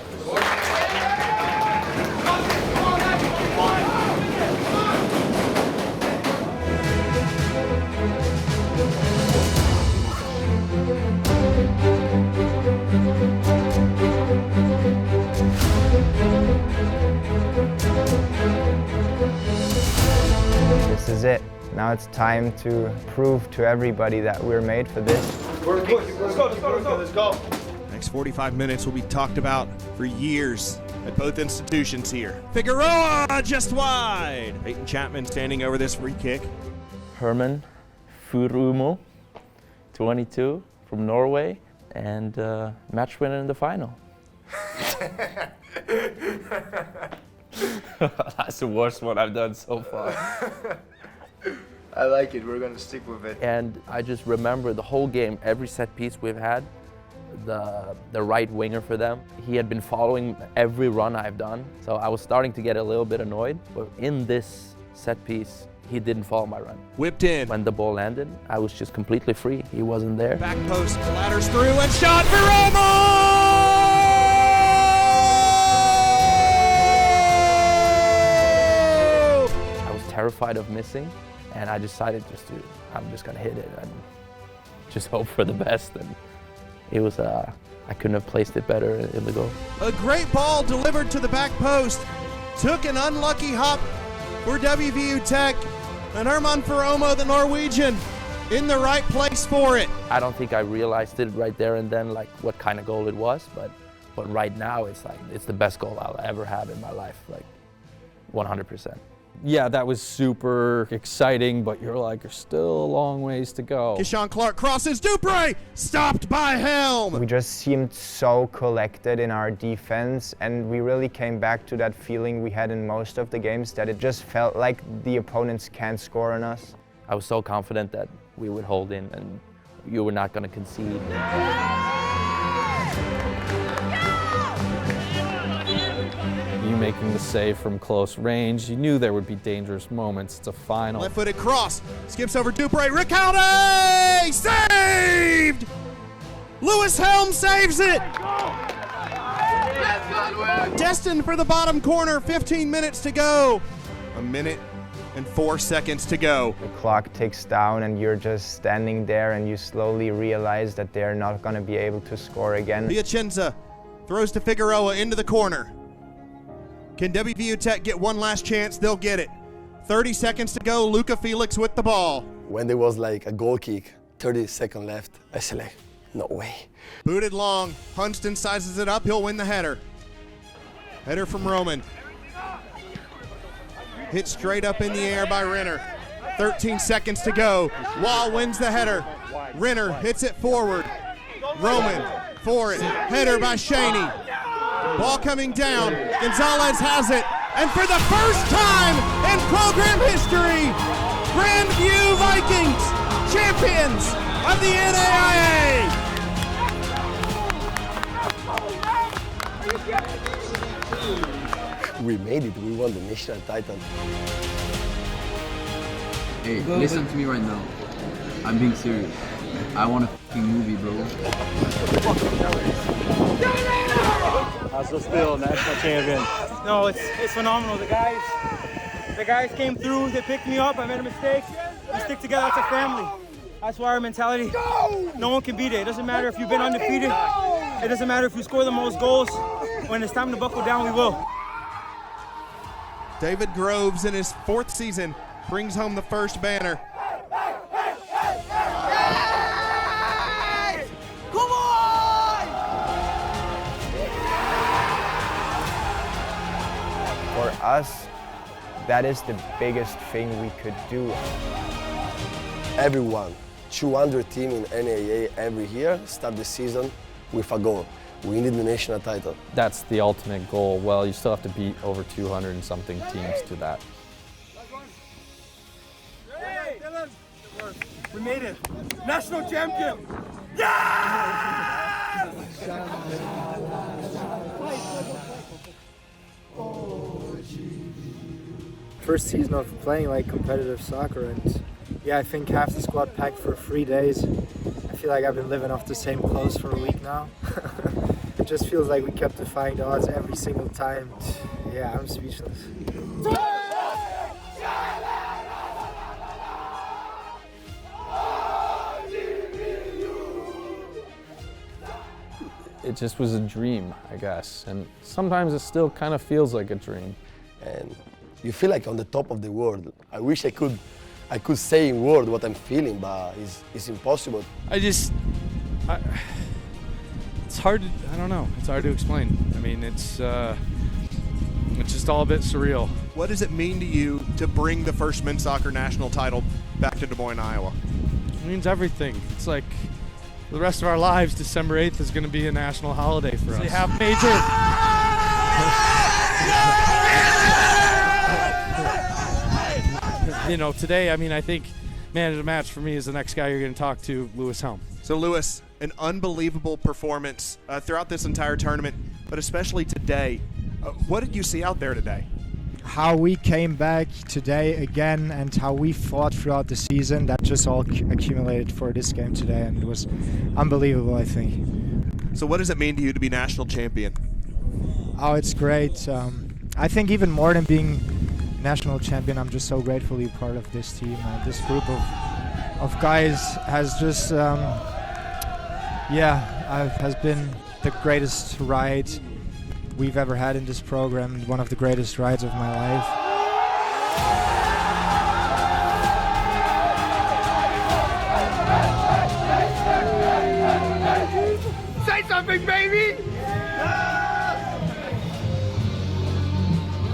This is it. Now it's time to prove to everybody that we're made for this. Let's go. Next 45 minutes will be talked about for years at both institutions here. Figueroa just wide. Peyton Chapman standing over this free kick. Herman Furumo, 22, from Norway, and match winner in the final. That's the worst one I've done so far. I like it. We're going to stick with it. And I just remember the whole game, every set piece we've had, the right winger for them, he had been following every run I've done. So I was starting to get a little bit annoyed. But in this set piece, he didn't follow my run. Whipped in. When the ball landed, I was just completely free. He wasn't there. Back post, ladders through and shot for Roma! I was terrified of missing, and I decided I'm just gonna hit it and just hope for the best. And it was, I couldn't have placed it better in the goal. A great ball delivered to the back post. Took an unlucky hop for WVU Tech. And Herman Ferromo, the Norwegian, in the right place for it. I don't think I realized it right there and then, like what kind of goal it was, but right now it's the best goal I'll ever have in my life, like 100%. Yeah, that was super exciting, but you're like, there's still a long ways to go. Keyshawn Clark crosses, Dupre, stopped by Helm. We just seemed so collected in our defense, and we really came back to that feeling we had in most of the games, that it just felt like the opponents can't score on us. I was so confident that we would hold in and you were not going to concede. You making the save from close range, you knew there would be dangerous moments. It's a final. Left-footed cross, skips over Dupre, Ricalde, saved! Lewis Helm saves it! Destined for the bottom corner, 15 minutes to go. 1 minute and 4 seconds to go. The clock ticks down and you're just standing there and you slowly realize that they're not going to be able to score again. Piacenza throws to Figueroa into the corner. Can WVU Tech get one last chance? They'll get it. 30 seconds to go, Luca Felix with the ball. When there was like a goal kick, 30 seconds left, I said like, no way. Booted long, Hunston sizes it up, he'll win the header. Header from Roman. Hit straight up in the air by Renner. 13 seconds to go. Wall wins the header. Renner hits it forward. Roman for it. Header by Shaney. Ball coming down. Gonzalez has it. And for the first time in program history, Grandview Vikings, champions of the NAIA. We made it. We won the national title. Hey, listen to me right now. I'm being serious. I want a fucking movie, bro. Also still national champion. No, it's phenomenal. The guys came through. They picked me up. I made a mistake. We stick together. It's a family. That's why our mentality. No one can beat it. It doesn't matter if you've been undefeated. It doesn't matter if you score the most goals. When it's time to buckle down, we will. David Groves, in his 4th season, brings home the first banner. Come on! For us, that is the biggest thing we could do. Everyone, 200 team in NAIA every year start the season with a goal. We need the national title. That's the ultimate goal. Well, you still have to beat over 200 and something teams to that. We made it. National champion. Yeah! First season of playing like competitive soccer, and yeah, I think half the squad packed for 3 days. I feel like I've been living off the same clothes for a week now. It just feels like we kept defying the odds every single time. Yeah, I'm speechless. It just was a dream, I guess. And sometimes it still kind of feels like a dream. And you feel like on the top of the world. I wish I could say in words what I'm feeling, but it's impossible. It's hard to, I don't know, it's hard to explain. I mean, it's just all a bit surreal. What does it mean to you to bring the first men's soccer national title back to Des Moines, Iowa? It means everything. It's like the rest of our lives, December 8th is going to be a national holiday for us. They have major. You know, today, I mean, I think man of the match for me is the next guy you're going to talk to, Lewis Helm. So Lewis, an unbelievable performance throughout this entire tournament, but especially today. What did you see out there today? how we came back today again and how we fought throughout the season, that just all accumulated for this game today, and it was unbelievable, I think. So what does it mean to you to be national champion? Oh, it's great. I think even more than being national champion, I'm just so grateful to be part of this team. This group of guys has just, has been the greatest ride we've ever had in this program, one of the greatest rides of my life. Say something, baby!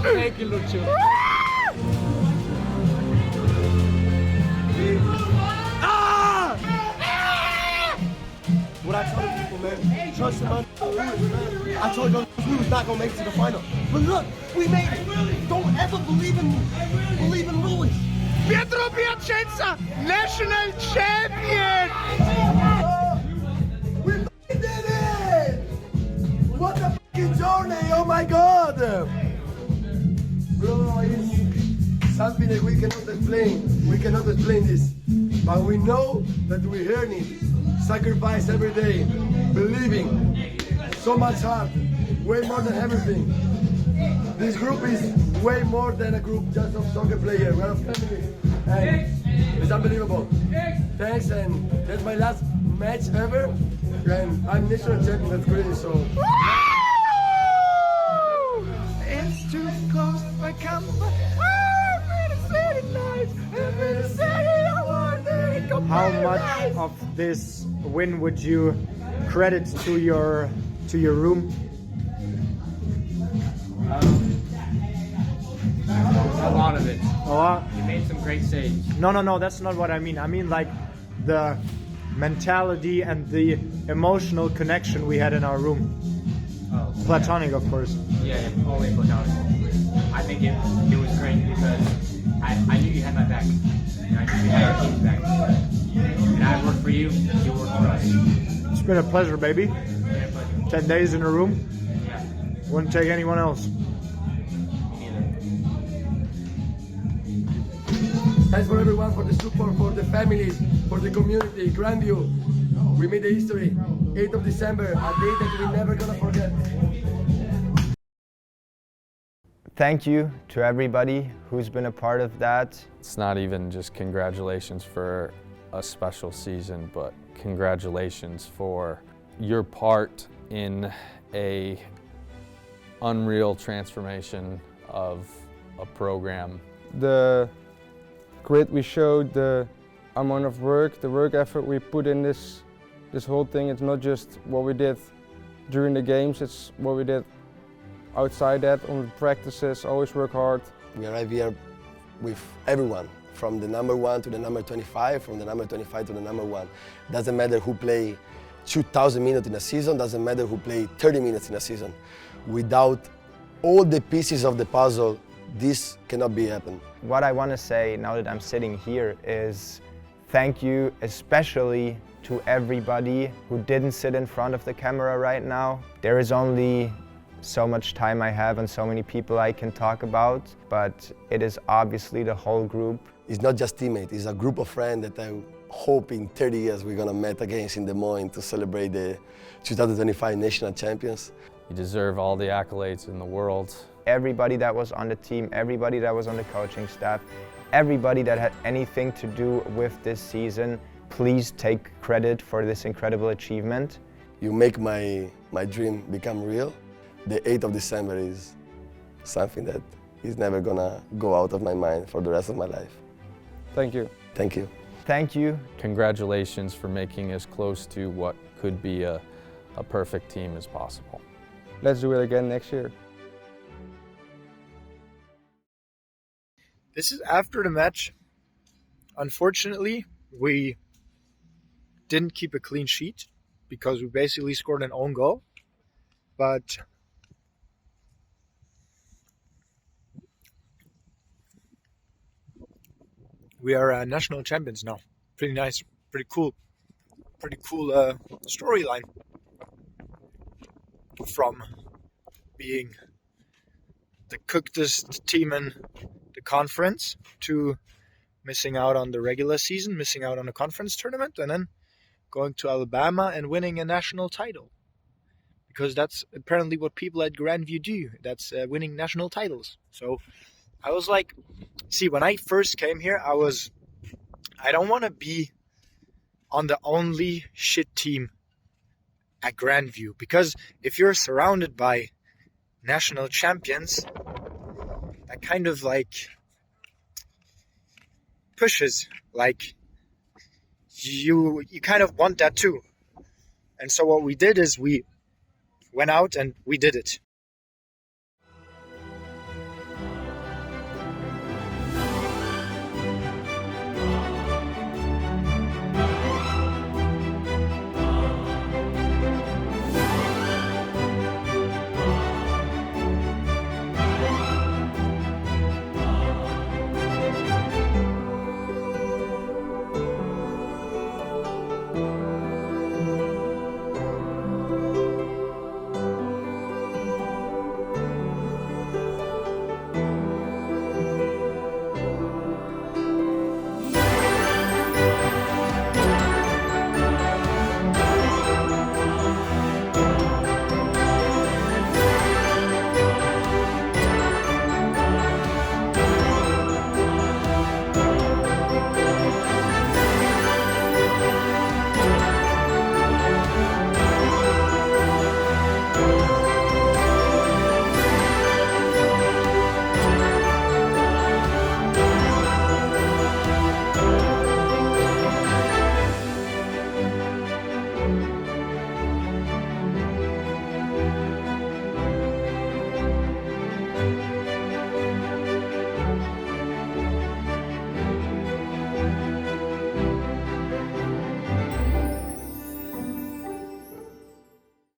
Thank you, Lucho. What I tell the people, man, trust in my Lewis, man. I told you we was not gonna make it to the final. But look, we made it. Don't ever believe in me. Believe in Lewis. Pietro Piacenza, national champion! We did it! What a fucking journey, oh my god! Bro, it's something that we cannot explain. We cannot explain this. But we know that we earn it. Sacrifice every day, believing, so much heart, way more than everything. This group is way more than a group just of soccer players. We're a family, and it's unbelievable. Thanks, and that's my last match ever, and I'm national champion. That's crazy. So. It's too close, I come. How much of this win would you credit to your room? A lot of it. A lot? You made some great saves. No, that's not what I mean. I mean like the mentality and the emotional connection we had in our room. Oh, platonic, of course. Yeah, only platonic. I think it was great because I knew you had my back. And I knew you had our team's back. And I worked for you, you worked for us. It's been a pleasure, baby. Yeah, pleasure. 10 days in a room. Yeah. Wouldn't take anyone else. Me neither. Thanks for everyone, for the support, for the families, for the community. Grandview, we made the history. 8th of December, a day that we're never gonna forget. Thank you to everybody who's been a part of that. It's not even just congratulations for a special season, but congratulations for your part in a unreal transformation of a program. The grit we showed, the amount of work, the work effort we put in this whole thing, it's not just what we did during the games, it's what we did outside that, on the practices, always work hard. We arrive here with everyone, from the number 1 to the number 25, from the number 25 to the number 1. Doesn't matter who play 2,000 minutes in a season, doesn't matter who play 30 minutes in a season. Without all the pieces of the puzzle, this cannot be happen. What I want to say now that I'm sitting here is thank you especially to everybody who didn't sit in front of the camera right now. There is only so much time I have and so many people I can talk about, but it is obviously the whole group. It's not just teammates, it's a group of friends that I hope in 30 years we're gonna meet again in Des Moines to celebrate the 2025 national champions. You deserve all the accolades in the world. Everybody that was on the team, everybody that was on the coaching staff, everybody that had anything to do with this season, please take credit for this incredible achievement. You make my dream become real. The 8th of December is something that is never gonna go out of my mind for the rest of my life. Thank you. Thank you. Thank you. Congratulations for making us close to what could be a perfect team as possible. Let's do it again next year. This is after the match. Unfortunately, we didn't keep a clean sheet because we basically scored an own goal. But we are national champions now. Pretty nice, pretty cool storyline from being the cookedest team in the conference to missing out on the regular season, missing out on a conference tournament, and then going to Alabama and winning a national title. Because that's apparently what people at Grandview do. That's winning national titles. So I was like, see, when I first came here, I don't want to be on the only shit team at Grandview. Because if you're surrounded by national champions, that kind of like pushes, like you kind of want that too. And so what we did is we went out and we did it.